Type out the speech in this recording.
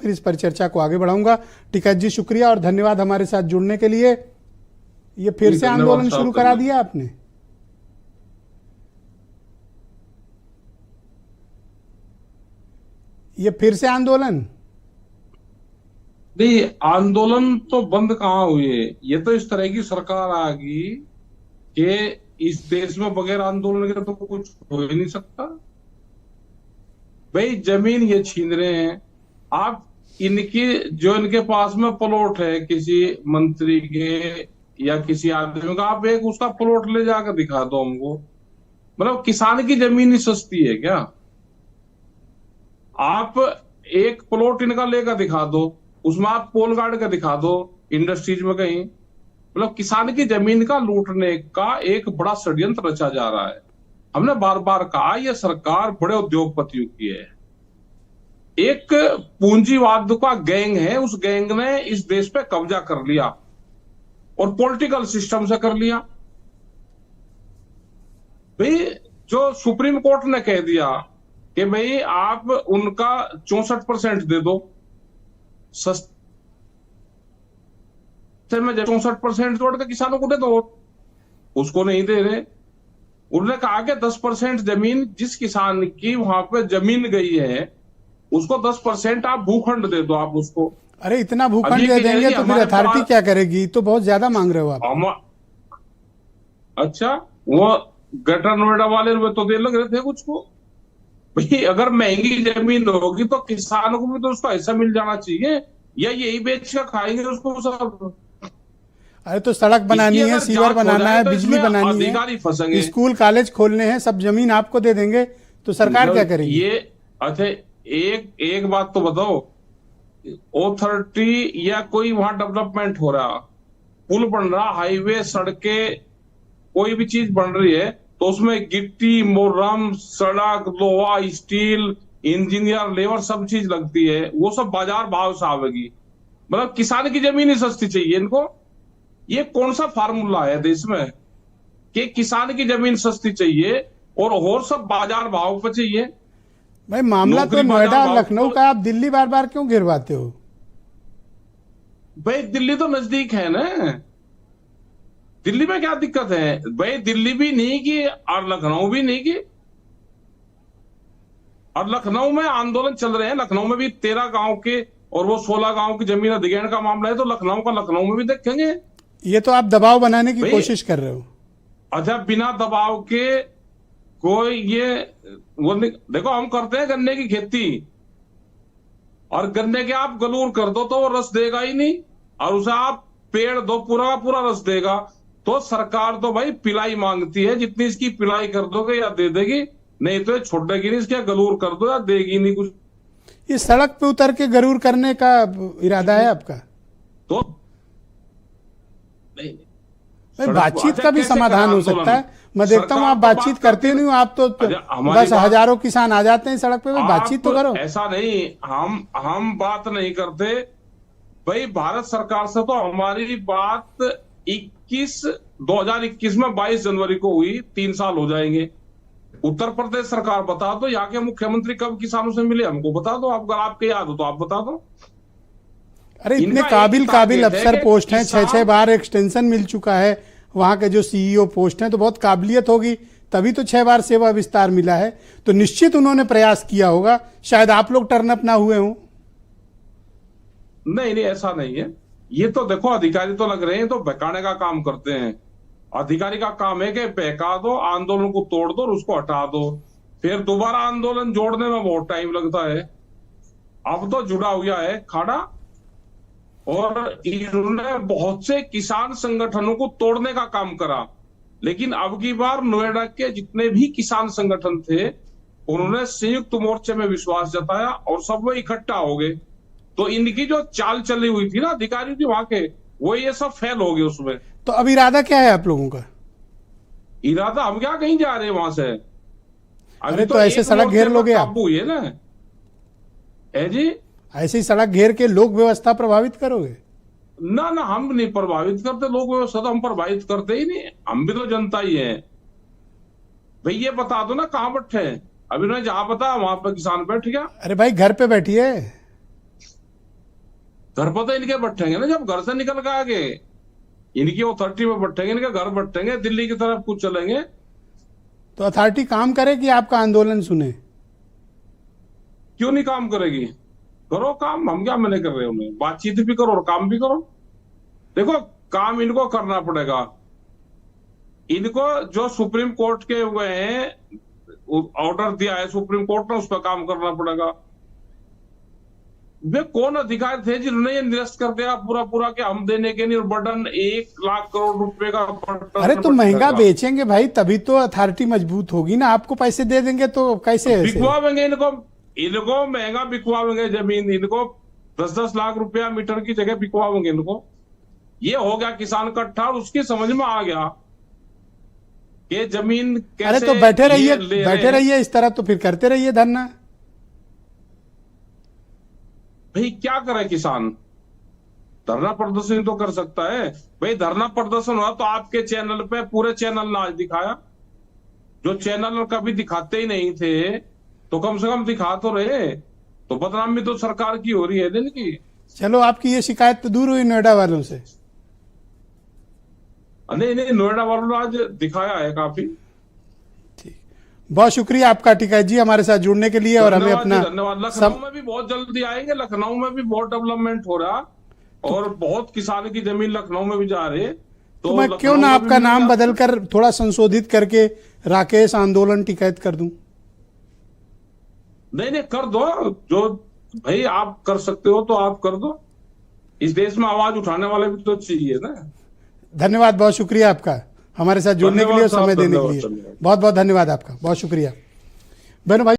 फिर इस परिचर्चा को आगे बढ़ाऊंगा। टिकैत जी शुक्रिया और धन्यवाद हमारे साथ जुड़ने के लिए। ये फिर से आंदोलन शुरू करा दिया आपने? ये फिर से आंदोलन? नहीं, आंदोलन तो बंद कहाँ हुए। ये तो इस तरह की सरकार आ गई कि इस देश में बगैर आंदोलन के तो कुछ हो ही नहीं सकता। भाई जमीन ये छीन रहे हैं, आप इनकी जो इनके पास में प्लॉट है किसी मंत्री के या किसी आदमी का, आप एक उसका प्लॉट ले जाकर दिखा दो हमको। मतलब किसान की जमीन ही सस्ती है क्या? आप एक प्लॉट इनका लेकर दिखा दो, उसमें आप पोल गार्ड का दिखा दो इंडस्ट्रीज में कहीं। मतलब किसान की जमीन का लूटने का एक बड़ा षड्यंत्र रचा जा रहा है। हमने बार बार कहा यह सरकार बड़े उद्योगपतियों की है, एक पूंजीवाद का गैंग है। उस गैंग ने इस देश पे कब्जा कर लिया और पॉलिटिकल सिस्टम से कर लिया। भाई जो सुप्रीम कोर्ट ने कह दिया कि भाई आप उनका 64% दे दो, सस्ते में 64% जोड़ के किसानों को दे दो, उसको नहीं दे रहे। उन्होंने कहा कि 10% जमीन जिस किसान की वहां पे जमीन गई है उसको 10% आप भूखंड दे दो आप उसको। अरे इतना भूखंड दे देंगे तो फिर अथॉरिटी क्या करेगी? तो बहुत ज्यादा मांग रहे हो आप। अच्छा, वो ग्रेटर नोएडा वाले तो दे लग रहे थे कुछ को। भाई अगर महंगी जमीन होगी तो किसानों को भी तो उसका हिस्सा मिल जाना चाहिए, या यही बेच कर खाएंगे उसको सब। अरे तो सड़क बनानी है, सीवर बनाना है, बिजली बनानी है, स्कूल कॉलेज खोलने हैं, सब जमीन आपको दे देंगे तो सरकार क्या करेगी? ये अच्छा एक बात तो बताओ, ऑथोरिटी या कोई वहां डेवलपमेंट हो रहा, पुल बन रहा, हाईवे, सड़कें, कोई भी चीज बन रही है तो उसमें गिट्टी, मोरम, सड़क, लोहा, स्टील, इंजीनियर, लेबर सब चीज लगती है। वो सब बाजार भाव से आवेगी। मतलब किसान की जमीन ही सस्ती चाहिए इनको। ये कौन सा फार्मूला है देश में कि किसान की जमीन सस्ती चाहिए और सब बाजार भाव पर चाहिए? भाई मामला तो नोएडा और लखनऊ का, आप दिल्ली बार बार क्यों गिरवाते हो? भाई दिल्ली तो नजदीक है ना, दिल्ली में क्या दिक्कत है? भाई दिल्ली भी नहीं की और लखनऊ भी नहीं की। और लखनऊ में आंदोलन चल रहे हैं, लखनऊ में भी 13 गांव के और वो 16 गांव की जमीन अधिग्रहण का मामला है, तो लखनऊ का लखनऊ में भी देखेंगे। ये तो आप दबाव बनाने की कोशिश कर रहे हो। अच्छा, बिना दबाव के कोई ये वो देखो, हम करते हैं गन्ने की खेती, और गन्ने के आप गलूर कर दो तो वो रस देगा ही नहीं, और उसे आप पेड़ दो पूरा पूरा रस देगा। तो सरकार तो भाई पिलाई मांगती है, जितनी इसकी पिलाई कर दोगे या दे देगी, नहीं तो ये छोड़ेगी नहीं, इसके गलूर कर दो या देगी नहीं कुछ। इस सड़क पे उतर के गरूर करने का इरादा है आपका? तो नहीं, बातचीत का भी समाधान हो सकता है। मैं देखता हूँ आप बातचीत करते नहीं हो, आप तो बस हजारों किसान आ जाते हैं सड़क पे। बातचीत तो करो। ऐसा नहीं, हम बात नहीं करते भाई। भारत सरकार से तो हमारी बात 2021 में 22 जनवरी को हुई, 3 साल हो जाएंगे। उत्तर प्रदेश सरकार बता दो, यहाँ के मुख्यमंत्री कब किसानों से मिले हमको बता दो। अगर आपके याद हो तो आप बता दो। अरे इतने काबिल अफसर पोस्ट हैं, 6 बार एक्सटेंशन मिल चुका है। वहां के जो सीईओ पोस्ट हैं तो बहुत काबिलियत होगी, तभी तो 6 बार सेवा विस्तार मिला है। तो निश्चित उन्होंने प्रयास किया होगा, शायद आप लोग टर्न अप ना हुए हों। नहीं, ऐसा नहीं है। ये तो देखो अधिकारी तो लग रहे हैं तो बहकाने का काम करते हैं। अधिकारी का काम है कि बहका दो, आंदोलन को तोड़ दो और उसको हटा दो, फिर दोबारा आंदोलन जोड़ने में बहुत टाइम लगता है। अब तो जुड़ा हुआ है खाड़ा, और इन्होंने बहुत से किसान संगठनों को तोड़ने का काम करा। लेकिन अब की बार नोएडा के जितने भी किसान संगठन थे उन्होंने संयुक्त मोर्चे में विश्वास जताया और सब वो इकट्ठा हो गए। तो इनकी जो चाल चली हुई थी ना अधिकारियों की वहां के, वो ये सब फेल हो गए उसमें। तो अब इरादा क्या है आप लोगों का? इरादा हम क्या कहीं जा रहे हैं वहां से? अरे तो ऐसे सड़क घेर लोगे आप? है ना, है जी, ऐसी सड़क घेर के लोक व्यवस्था प्रभावित करोगे? ना, हम नहीं प्रभावित करते लोक व्यवस्था, तो हम प्रभावित करते ही नहीं। हम भी तो जनता ही है भाई। ये बता दो ना कहां बैठे हैं? अभी उन्होंने जहां बताया वहां पर किसान बैठ गया। अरे भाई घर पे बैठिए। घर पर तो इनके बैठेंगे ना, जब घर से निकल के आगे इनकी अथॉरिटी में बैठेंगे, इनके घर बैठेंगे, दिल्ली की तरफ कुछ चलेंगे। तो अथॉरिटी काम करे कि आपका आंदोलन सुने? क्यों नहीं काम करेगी? करो काम, हम क्या मना कर रहे हैं उन्हें, बातचीत भी करो और काम भी करो। देखो काम इनको करना पड़ेगा, इनको जो सुप्रीम कोर्ट के हुए हैं ऑर्डर दिया है सुप्रीम कोर्ट ने, उस पर काम करना पड़ेगा। वे कौन अधिकारी थे जिन्होंने ये निरस्त कर दिया पूरा पूरा कि हम देने के नहीं, बर्डन 1 लाख करोड़ रुपए का बर्डन। अरे तो महंगा बेचेंगे भाई, तभी तो अथॉरिटी मजबूत होगी ना। आपको पैसे दे देंगे तो कैसे ऐसे? बिकवावेंगे इनको महंगा बिकवावेंगे जमीन, इनको 10-10 लाख रुपया मीटर की जगह बिकवावेंगे इनको। ये हो गया किसान का ठा, उसकी समझ में आ गया कि जमीन कैसे। अरे तो बैठे रहिए इस तरह, तो फिर करते रहिए धरना। भाई क्या करे किसान? धरना प्रदर्शन तो कर सकता है भाई। धरना प्रदर्शन हुआ तो आपके चैनल पे पूरे चैनल ने आज दिखाया, जो चैनल कभी दिखाते ही नहीं थे तो कम से कम दिखा तो रहे। तो बदनामी तो सरकार की हो रही है दिन की। चलो आपकी ये शिकायत तो दूर हुई नोएडा वालों से। नहीं, नोएडा वालों ने आज दिखाया है काफी। ठीक, बहुत शुक्रिया आपका टिकैत जी हमारे साथ जुड़ने के लिए। और हमें अपना धन्यवाद। लखनऊ में भी बहुत जल्दी आएंगे, लखनऊ में भी बहुत डेवलपमेंट हो रहा और बहुत किसान की जमीन लखनऊ में भी जा रही है। तो मैं क्यों ना आपका नाम बदलकर थोड़ा संशोधित करके राकेश आंदोलन टिकैत कर दूं? नहीं कर दो, जो भाई आप कर सकते हो तो आप कर दो। इस देश में आवाज उठाने वाले भी तो चाहिए ना। धन्यवाद, बहुत शुक्रिया आपका हमारे साथ जुड़ने के लिए और समय देने के लिए। बहुत बहुत धन्यवाद आपका, बहुत शुक्रिया। बहनों भाई।